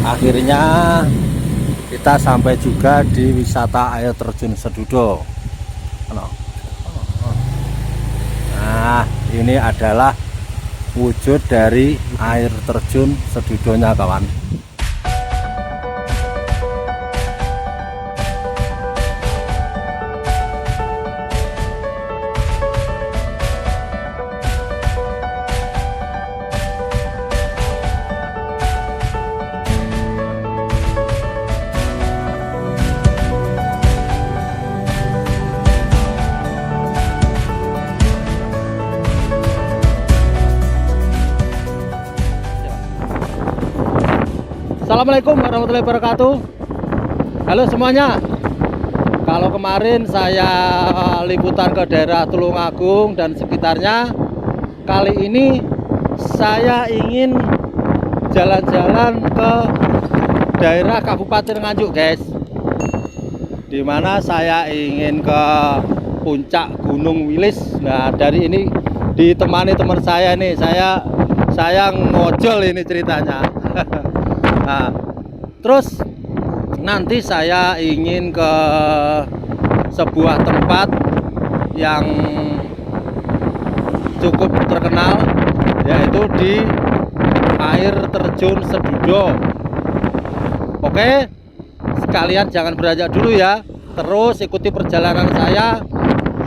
Akhirnya kita sampai juga di wisata air terjun Sedudo. Nah, ini adalah wujud dari air terjun Sedudonya, kawan. Assalamualaikum warahmatullahi wabarakatuh. Halo semuanya. Kalau kemarin saya liputan ke daerah Tulungagung dan sekitarnya, kali ini saya ingin jalan-jalan ke daerah Kabupaten Nganjuk, guys. Dimana saya ingin ke puncak Gunung Wilis. Nah, dari ini ditemani teman saya nih. Saya ngojol ini ceritanya. Nah, terus nanti saya ingin ke sebuah tempat yang cukup terkenal, yaitu di air terjun Sedudo. Oke, sekalian jangan beranjak dulu ya, terus ikuti perjalanan saya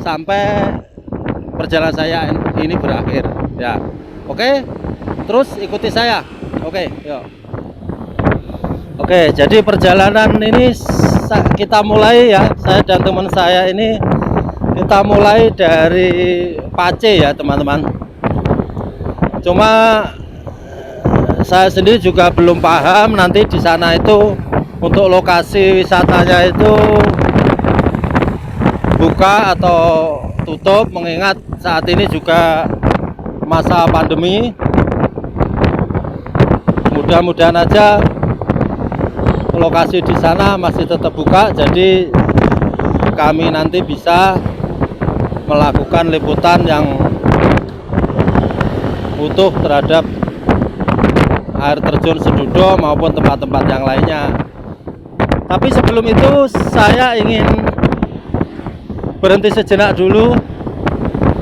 sampai perjalanan saya ini berakhir ya. Oke, terus ikuti saya. Oke, yuk. Oke, jadi perjalanan ini kita mulai ya. Saya dan teman saya ini kita mulai dari Pace ya, teman-teman. Cuma saya sendiri juga belum paham nanti di sana itu untuk lokasi wisatanya itu buka atau tutup, mengingat saat ini juga masa pandemi. Mudah-mudahan aja lokasi di sana masih tetap buka, jadi kami nanti bisa melakukan liputan yang utuh terhadap air terjun Sedudo maupun tempat-tempat yang lainnya. Tapi sebelum itu saya ingin berhenti sejenak dulu.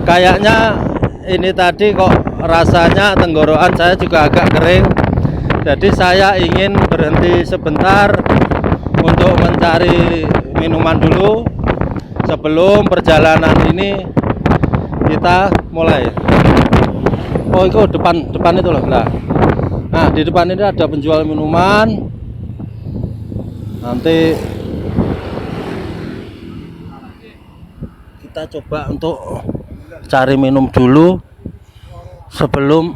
Kayaknya ini tadi kok rasanya tenggorokan saya juga agak kering. Jadi saya ingin berhenti sebentar untuk mencari minuman dulu sebelum perjalanan ini kita mulai. Oh, itu depan itu loh. Nah, di depan ini ada penjual minuman. Nanti kita coba untuk cari minum dulu sebelum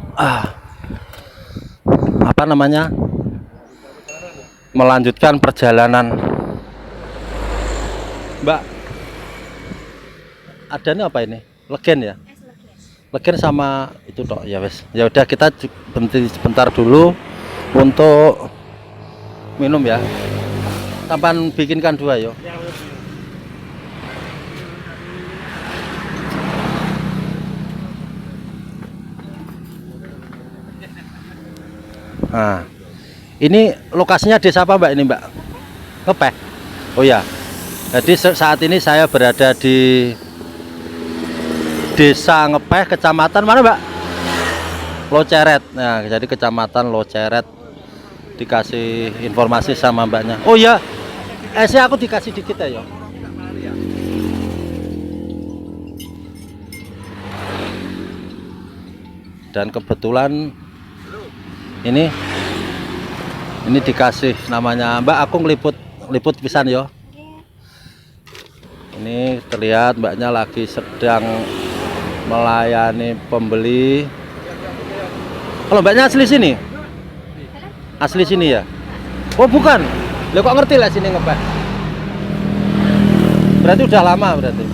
melanjutkan perjalanan. Mbak, ada ini apa ini? Legen ya? Legen sama itu toh ya wes. Ya udah, kita berhenti sebentar dulu untuk minum ya. Sampan bikinkan dua yo. Nah, ini lokasinya desa apa, Mbak, ini, Mbak? Ngepeh. Oh ya. Jadi saat ini saya berada di Desa Ngepeh, Kecamatan mana, Mbak? Loceret. Nah, jadi Kecamatan Loceret. Dikasih informasi sama Mbaknya. Oh ya. Aku dikasih dikit ya. Dan kebetulan ini dikasih namanya Mbak, aku ngeliput pisan yo. Ini terlihat Mbaknya lagi sedang melayani pembeli. Kalau Mbaknya asli sini? Asli sini ya? Oh bukan, lo kok ngerti lah sini Ngepeh? Berarti udah lama berarti.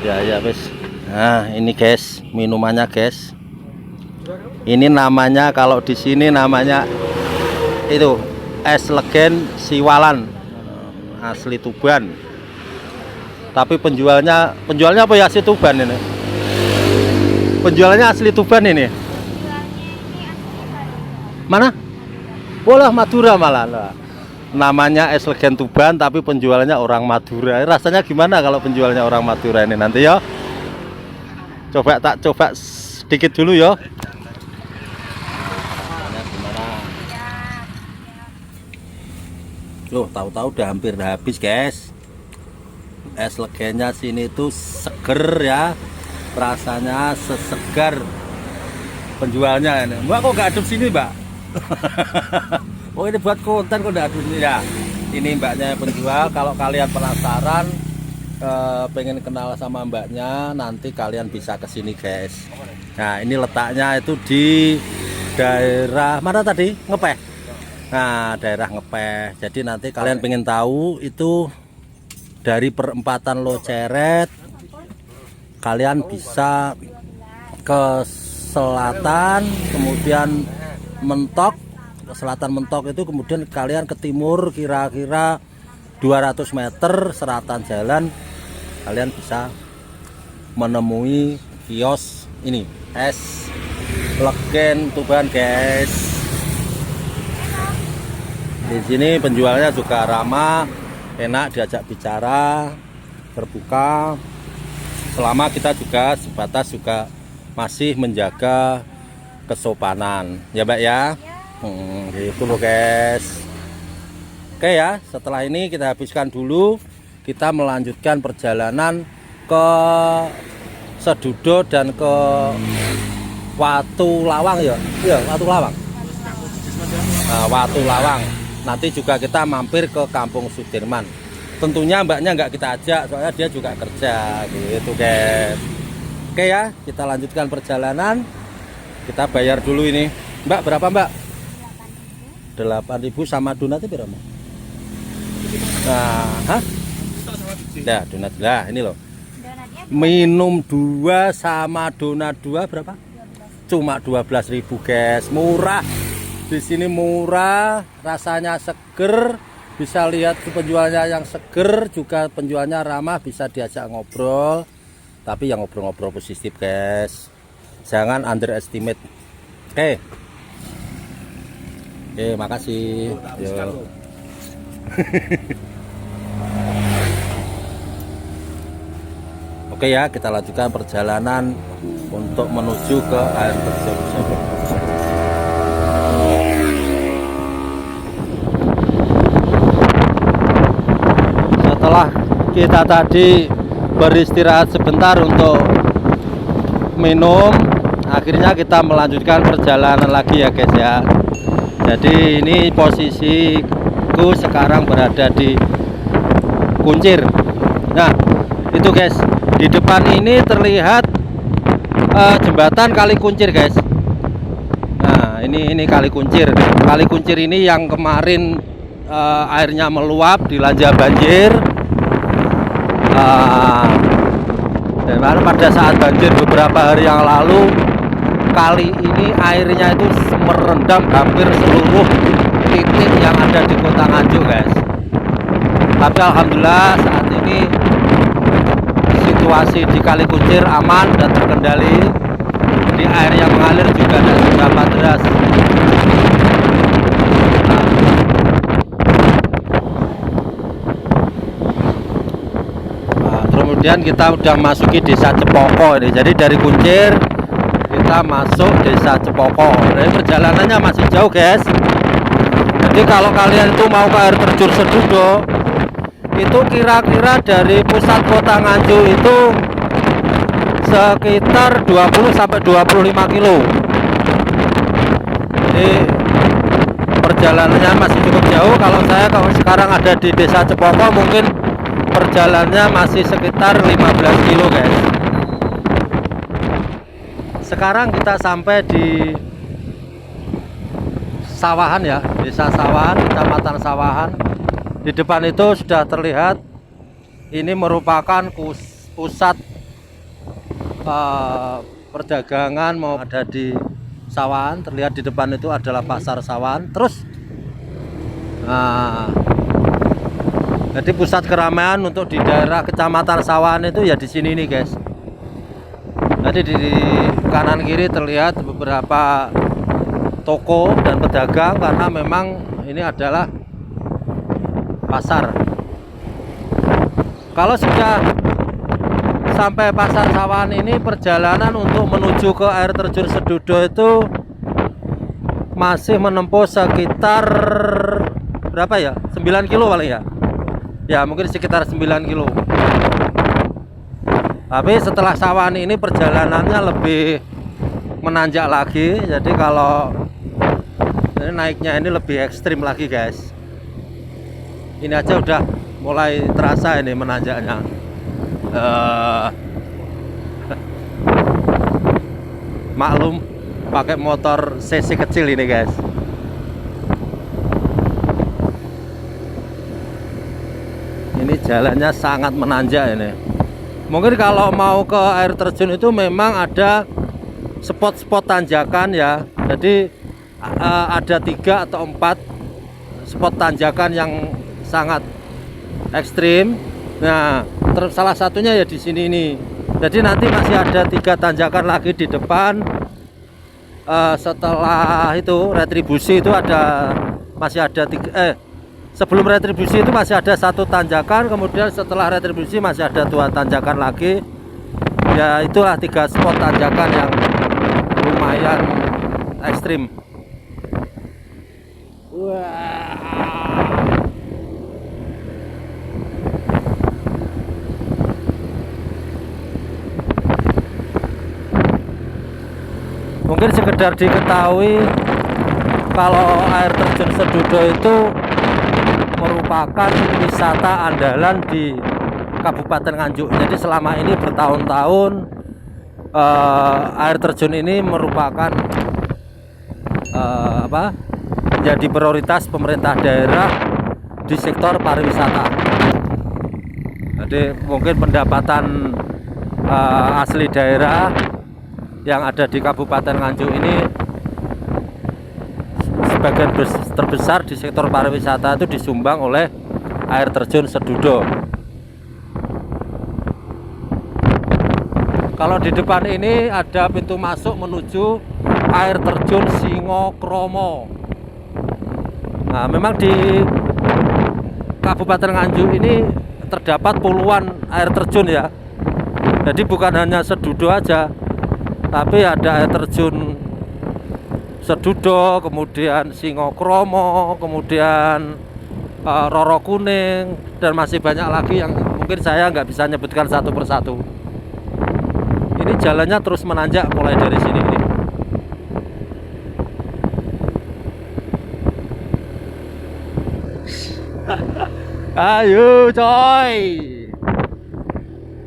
Ya wes. Nah, ini guys, minumannya guys. Ini namanya, kalau di sini namanya itu es legen Siwalan, asli Tuban. Tapi penjualnya apa ya, asli Tuban ini? Penjualnya asli Tuban ini. Mana? Bolah Madura malah. Nah, namanya es legen Tuban tapi penjualnya orang Madura. Rasanya gimana kalau penjualnya orang Madura ini nanti ya? Coba sedikit dulu ya. Loh, tahu-tahu udah hampir habis, guys. Es legennya sini tuh seger ya. Rasanya sesegar penjualnya ini. Mbak kok nggak adem sini, Mbak? Oh, ini buat konten kok nggak adem ya. Ini mbaknya penjual. Kalau kalian penasaran pengen kenal sama mbaknya, nanti kalian bisa ke sini, guys. Nah, ini letaknya itu di daerah mana tadi? Ngepeh. Nah, daerah Ngepeh. Jadi nanti kalian pengen tahu itu dari perempatan Loceret, kalian bisa ke selatan, kemudian mentok. Ke selatan mentok itu kemudian kalian ke timur kira-kira 200 meter seratan jalan, kalian bisa menemui kios ini es legen Tuban, guys. Di sini penjualnya juga ramah, enak diajak bicara, terbuka. Selama kita juga sebatas juga masih menjaga kesopanan, ya Mbak ya. Gitu loh, guys. Oke ya, setelah ini kita habiskan dulu. Kita melanjutkan perjalanan ke Sedudo dan ke Watu Lawang ya. Iya, Watu Lawang. Nah, Watu Lawang. Nanti juga kita mampir ke Kampung Sudirman. Tentunya mbaknya nggak kita ajak, soalnya dia juga kerja gitu, guys. Oke ya, kita lanjutkan perjalanan. Kita bayar dulu ini. Mbak, berapa Mbak? 8.000 sama donatnya berapa? Nah, hah? Nah, donat lah ini loh. Minum 2 sama donat 2 berapa? Cuma 12.000, guys. Murah. Di sini murah, rasanya seger. Bisa lihat penjualnya yang seger, juga penjualnya ramah, bisa diajak ngobrol. Tapi yang ngobrol-ngobrol positif, guys. Jangan underestimate. Oke. Oke, makasih. Yo. Oke ya, kita lanjutkan perjalanan untuk menuju ke air terjun. Setelah kita tadi beristirahat sebentar untuk minum, akhirnya kita melanjutkan perjalanan lagi ya, guys ya. Jadi ini posisiku sekarang berada di Kuncir. Nah, itu guys, di depan ini terlihat jembatan Kali Kuncir, guys. Nah, ini Kali Kuncir. Kali Kuncir ini yang kemarin airnya meluap, dilanda banjir. Dan pada saat banjir beberapa hari yang lalu, kali ini airnya itu merendam hampir seluruh titik yang ada di Kota Nganjuk, guys. Tapi alhamdulillah saat ini situasi di Kali Kuncir aman dan terkendali. Di air yang mengalir juga tidak seberapa deras. Nah, kemudian kita udah masuki desa Cepoko ini. Jadi dari Kuncir kita masuk desa Cepoko. Jadi perjalanannya masih jauh, guys. Jadi kalau kalian itu mau ke air terjun Sedudo, itu kira-kira dari pusat Kota Nganjuk itu sekitar 20 sampai 25 kilo. Jadi perjalanannya masih cukup jauh. Kalau saya sekarang ada di desa Cepoko, mungkin perjalanannya masih sekitar 15 kilo, guys. Sekarang kita sampai di Sawahan ya, desa Sawahan, kecamatan Sawahan. Di depan itu sudah terlihat ini merupakan pusat perdagangan, mau ada di Sawahan. Terlihat di depan itu adalah pasar Sawahan. Terus nah, jadi pusat keramaian untuk di daerah kecamatan Sawahan itu ya di sini nih, guys. Jadi di kanan kiri terlihat beberapa toko dan pedagang, karena memang ini adalah pasar. Kalau sudah sampai Pasar Sawan ini, perjalanan untuk menuju ke air terjun Sedudo itu masih menempuh sekitar berapa ya? 9 kilo paling ya. Ya, mungkin sekitar 9 kilo. Tapi setelah Sawan ini perjalanannya lebih menanjak lagi. Jadi kalau ini naiknya ini lebih ekstrim lagi, guys. Ini aja udah mulai terasa ini menanjaknya. Maklum pakai motor cc kecil ini, guys. Ini jalannya sangat menanjak ini. Mungkin kalau mau ke air terjun itu memang ada spot-spot tanjakan ya. Jadi ada 3 atau 4 spot tanjakan yang sangat ekstrim. Nah, salah satunya ya di sini nih. Jadi nanti masih ada 3 tanjakan lagi di depan. Setelah itu retribusi itu masih ada 3. Sebelum retribusi itu masih ada 1 tanjakan. Kemudian setelah retribusi masih ada 2 tanjakan lagi. Ya itulah 3 spot tanjakan yang lumayan ekstrim. Wah. Mungkin sekedar diketahui kalau air terjun Sedudo itu merupakan wisata andalan di Kabupaten Nganjuk. Jadi selama ini bertahun-tahun air terjun ini merupakan menjadi prioritas pemerintah daerah di sektor pariwisata. Jadi mungkin pendapatan asli daerah yang ada di Kabupaten Nganjuk ini sebagian terbesar di sektor pariwisata itu disumbang oleh air terjun Sedudo. Kalau di depan ini ada pintu masuk menuju air terjun Singokromo. Nah, memang di Kabupaten Nganjuk ini terdapat puluhan air terjun ya. Jadi bukan hanya Sedudo aja, tapi ada air terjun Sedudo, kemudian Singokromo, kemudian Roro Kuning, dan masih banyak lagi yang mungkin saya nggak bisa nyebutkan satu persatu. Ini jalannya terus menanjak mulai dari sini ini. Ayo coy,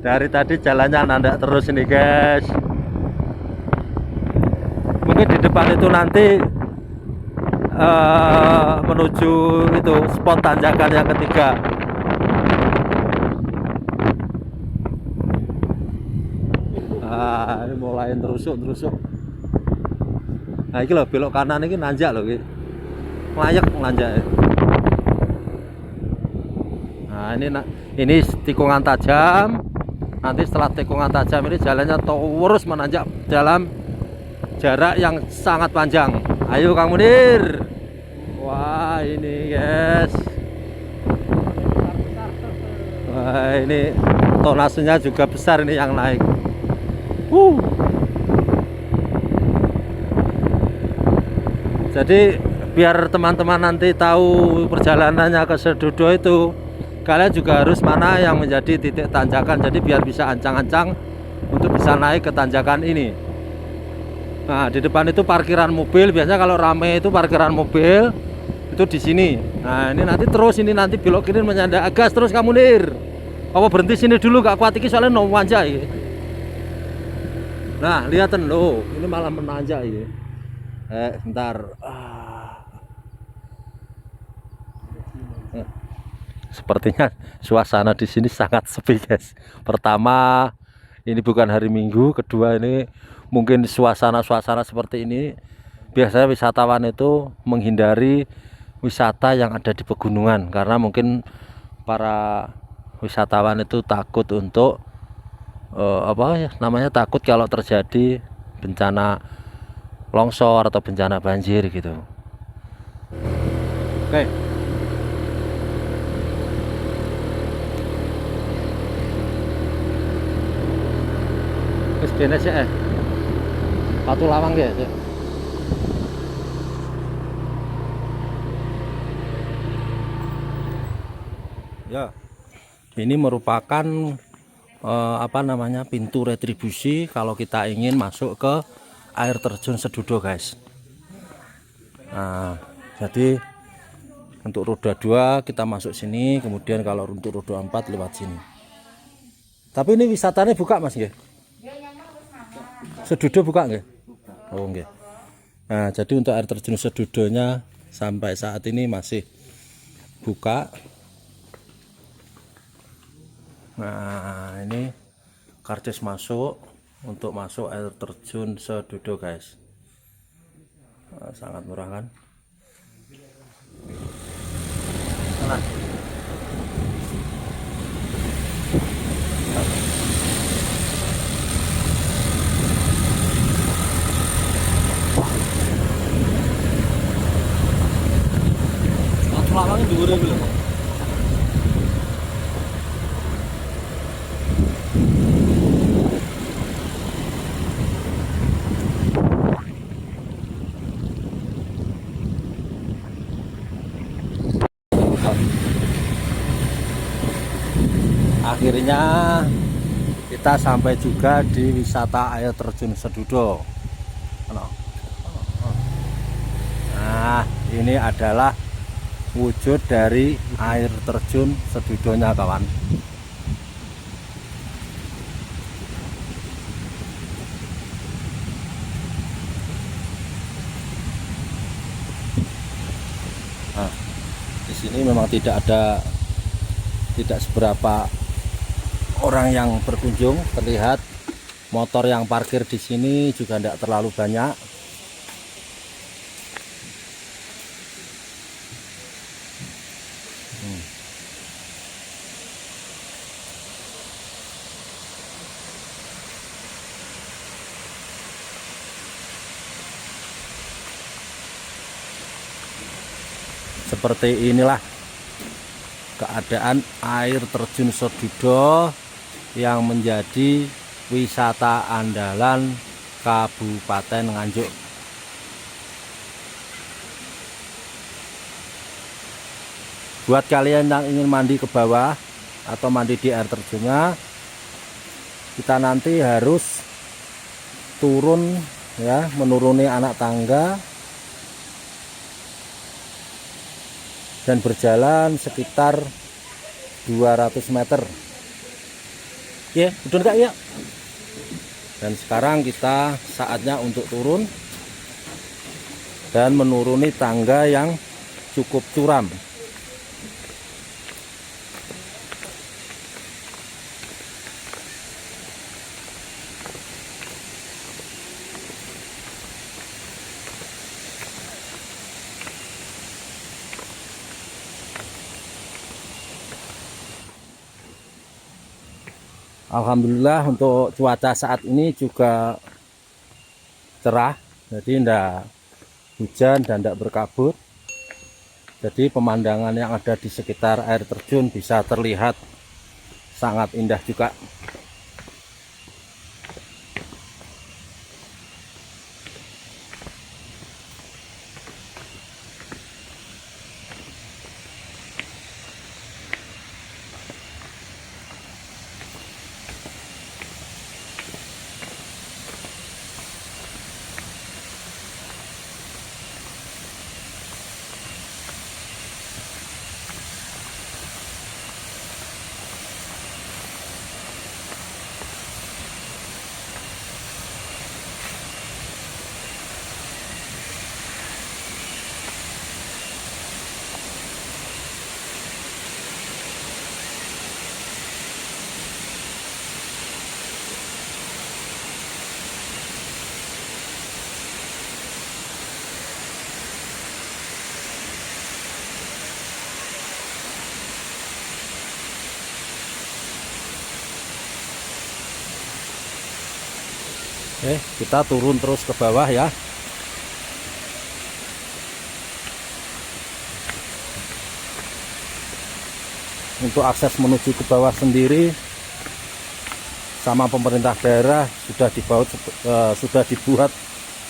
dari tadi jalannya nandak terus ini, guys. Mungkin di depan itu nanti menuju itu spot tanjakan yang ketiga. Ini mulai terusuk. Nah, ini loh belok kanan ini nanjak loh, layak nanjak. Nah, ini tikungan tajam. Nanti setelah tikungan tajam ini jalannya terus menanjak dalam jarak yang sangat panjang. Ayo Kang Munir. Wah, ini guys. Wah, ini tonasenya juga besar ini yang naik. Jadi biar teman-teman nanti tahu perjalanannya ke Sedudo itu, kalian juga harus mana yang menjadi titik tanjakan. Jadi biar bisa ancang-ancang untuk bisa naik ke tanjakan ini. Nah, di depan itu parkiran mobil. Biasanya kalau rame itu parkiran mobil itu di sini. Nah, ini nanti terus ini nanti belok kiri menyandak gas terus Kamu Nir. Apa berhenti sini dulu gak kuat iki soalnya no manjak iki. Nah, lihatin loh, ini malah menanjak ini. Bentar. Sepertinya suasana di sini sangat sepi, guys. Pertama, ini bukan hari Minggu. Kedua, ini mungkin suasana seperti ini biasanya wisatawan itu menghindari wisata yang ada di pegunungan, karena mungkin para wisatawan itu takut untuk takut kalau terjadi bencana longsor atau bencana banjir gitu. Oke. Wis kene sih Batu Lawang ya. Ya. Ini merupakan apa namanya, pintu retribusi kalau kita ingin masuk ke air terjun Sedudo, guys. Nah, jadi untuk roda 2 kita masuk sini, kemudian kalau untuk roda 4 lewat sini. Tapi ini wisatanya buka, Mas nggih? Sedudo buka nggih? Oh nggih. Nah, jadi untuk air terjun Sedudonya sampai saat ini masih buka. Nah, ini karcis masuk untuk masuk air terjun Sedudo, guys. Nah, sangat murah kan? Nah. Batu Lawang ini dhuwure iki lho. Akhirnya kita sampai juga di wisata air terjun Sedudo. Nah, ini adalah wujud dari air terjun Sedudonya, kawan. Nah, di sini memang tidak seberapa orang yang berkunjung. Terlihat motor yang parkir di sini juga tidak terlalu banyak. Seperti inilah keadaan air terjun Sedudo yang menjadi wisata andalan Kabupaten Nganjuk. Buat kalian yang ingin mandi ke bawah atau mandi di air terjunnya, kita nanti harus turun ya, menuruni anak tangga dan berjalan sekitar 200 meter. Ya, udah enggak ya? Dan sekarang kita saatnya untuk turun dan menuruni tangga yang cukup curam. Alhamdulillah untuk cuaca saat ini juga cerah, jadi tidak hujan dan tidak berkabut. Jadi pemandangan yang ada di sekitar air terjun bisa terlihat sangat indah juga. Oke, kita turun terus ke bawah ya. untuk akses menuju ke bawah sendiri sama pemerintah daerah sudah dibuat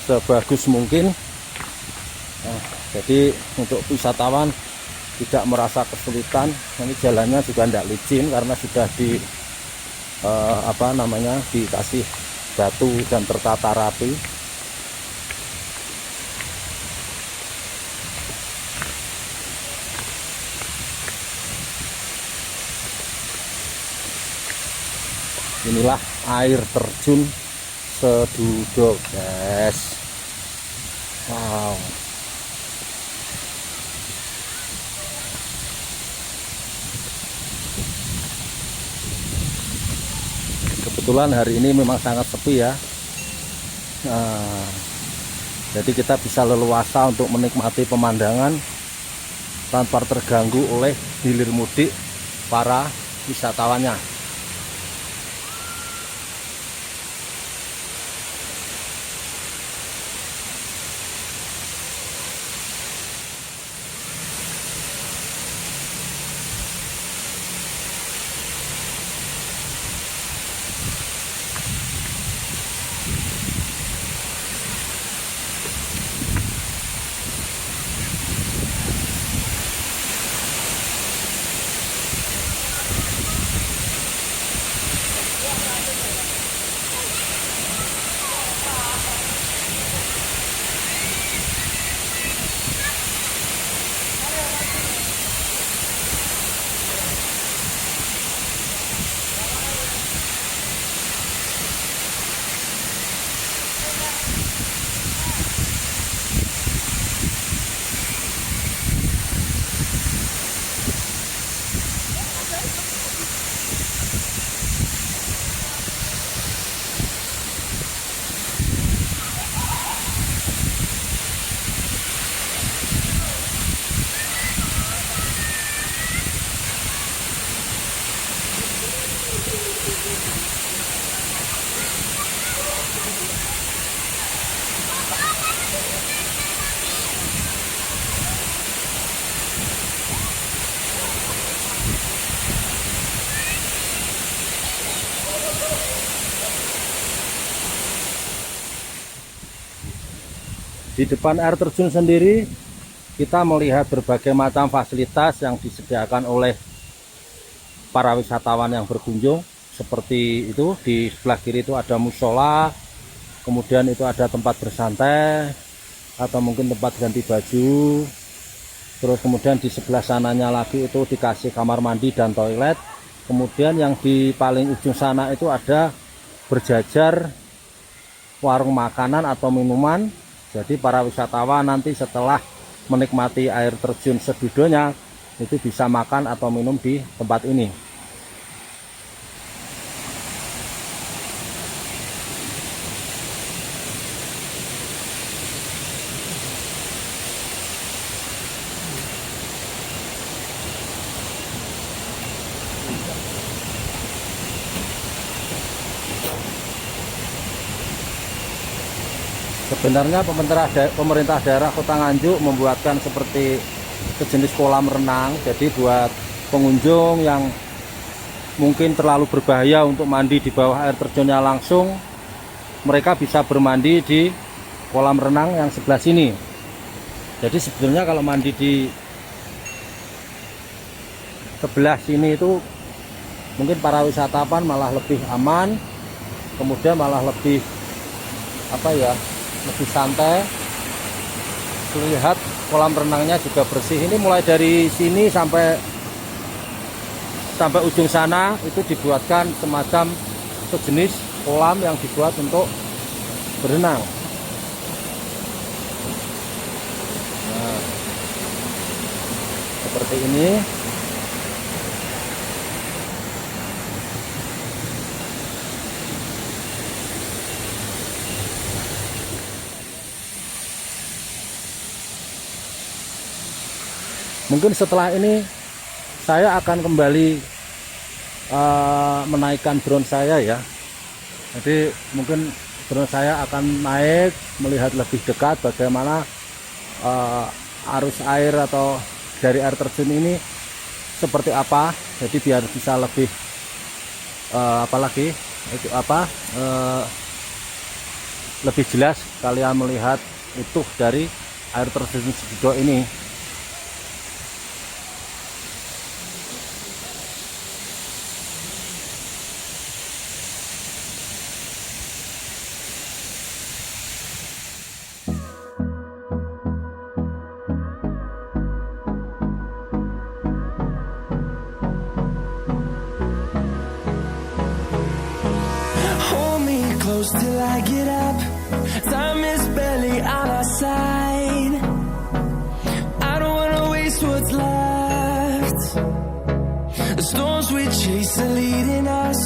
sebagus mungkin. Nah, jadi untuk wisatawan tidak merasa kesulitan. Ini jalannya juga tidak licin karena sudah dikasih batu dan tertata rapi. Inilah air terjun Sedudo, guys. Wow. Kebetulan hari ini memang sangat sepi ya. Nah, jadi kita bisa leluasa untuk menikmati pemandangan tanpa terganggu oleh hilir mudik para wisatawannya. Di depan air terjun sendiri kita melihat berbagai macam fasilitas yang disediakan oleh para wisatawan yang berkunjung. Seperti itu, di sebelah kiri itu ada musola, kemudian itu ada tempat bersantai atau mungkin tempat ganti baju. Terus kemudian di sebelah sananya lagi itu dikasih kamar mandi dan toilet. Kemudian yang di paling ujung sana itu ada berjajar warung makanan atau minuman. Jadi para wisatawan nanti setelah menikmati air terjun Sedudonya itu bisa makan atau minum di tempat ini. Sebenarnya pemerintah daerah Kota Nganjuk membuatkan seperti sejenis kolam renang. Jadi buat pengunjung yang mungkin terlalu berbahaya untuk mandi di bawah air terjunnya langsung, mereka bisa bermandi di kolam renang yang sebelah sini. Jadi sebenarnya kalau mandi di sebelah sini itu mungkin para wisatawan malah lebih aman, kemudian malah lebih lebih santai. Lihat kolam renangnya juga bersih. Ini mulai dari sini sampai ujung sana itu dibuatkan semacam sejenis kolam yang dibuat untuk berenang. Nah, seperti ini. Mungkin setelah ini saya akan kembali menaikkan drone saya ya. Jadi mungkin drone saya akan naik melihat lebih dekat bagaimana arus air atau dari air terjun ini seperti apa. jadi biar bisa lebih lebih jelas kalian melihat utuh dari air terjun Sedudo ini. Close till I get up. Time is barely on our side. I don't wanna waste what's left. The storms we chase are leading us,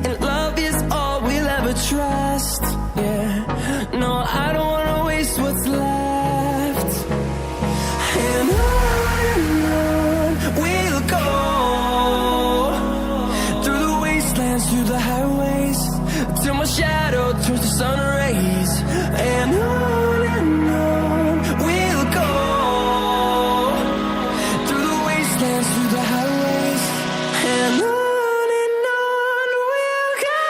and love is all we'll ever trust. Yeah, no, I don't wanna waste what's left. And on we'll go, through the wastelands, through the highways, till my shadow turns to sun rays. And on we'll go, through the wastelands, through the highways. And on we'll go.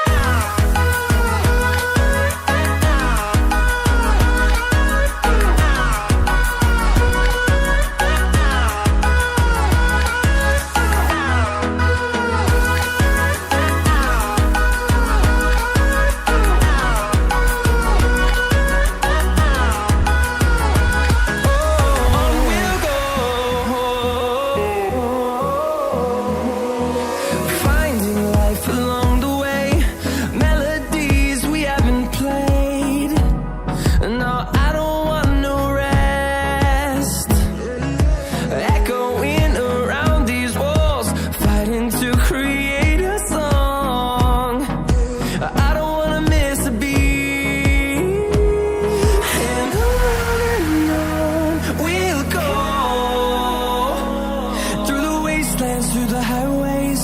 Through the highways,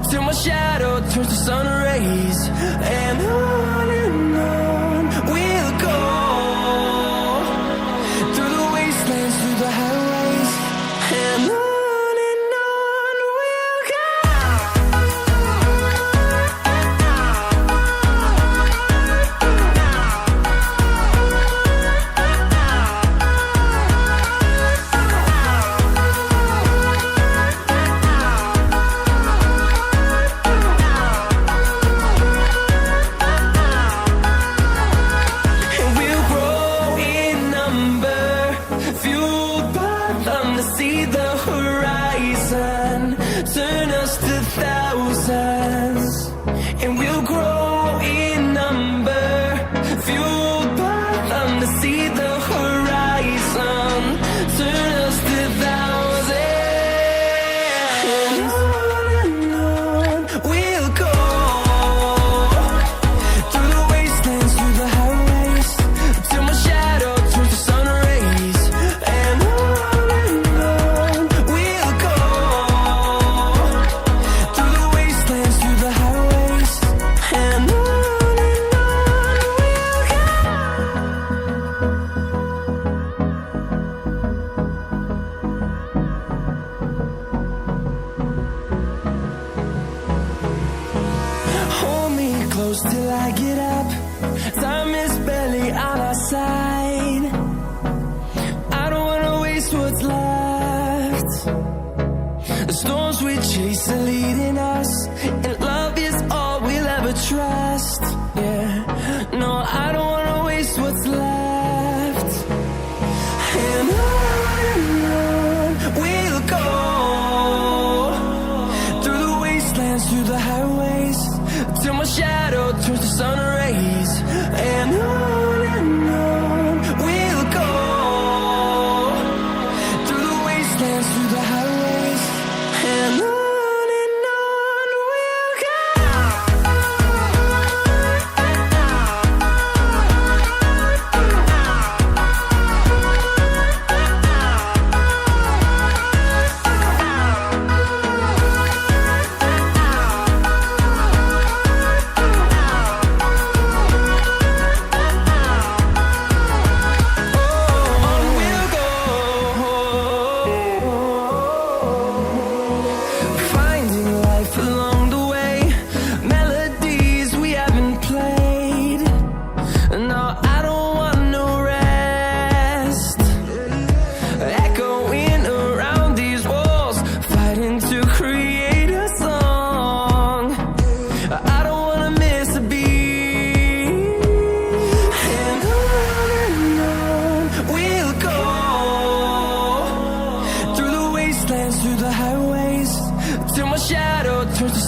till my shadow turns to sun rays. And on we'll go, through the wastelands, through the highways. And on we'll go. See the horizon, turn us to thousands, and we'll grow in number, fueled by them to see the horizon, turn us to thousands. And on we'll go, through the wastelands, through the highways, till my shadow turns to sun rays. And close till I get up. Time is barely on our side. I don't wanna waste what's left. The storms we chase are leading us, and love is all we'll ever trust. Yeah, no, I don't wanna waste what's left. And on we'll go, through the wastelands, through the highways, till my shadow turns to sun rays. And on we'll go, through the wastelands, through the highways. And on we'll go.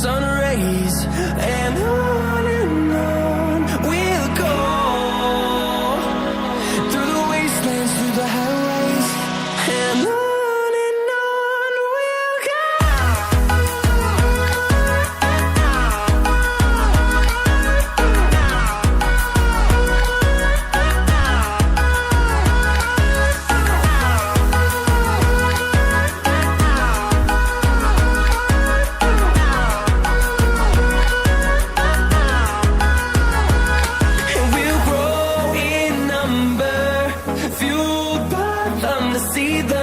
sun rays, and on we'll go, through the wastelands, through the highways, and on we'll go. And we'll grow in number, fueled by them to see the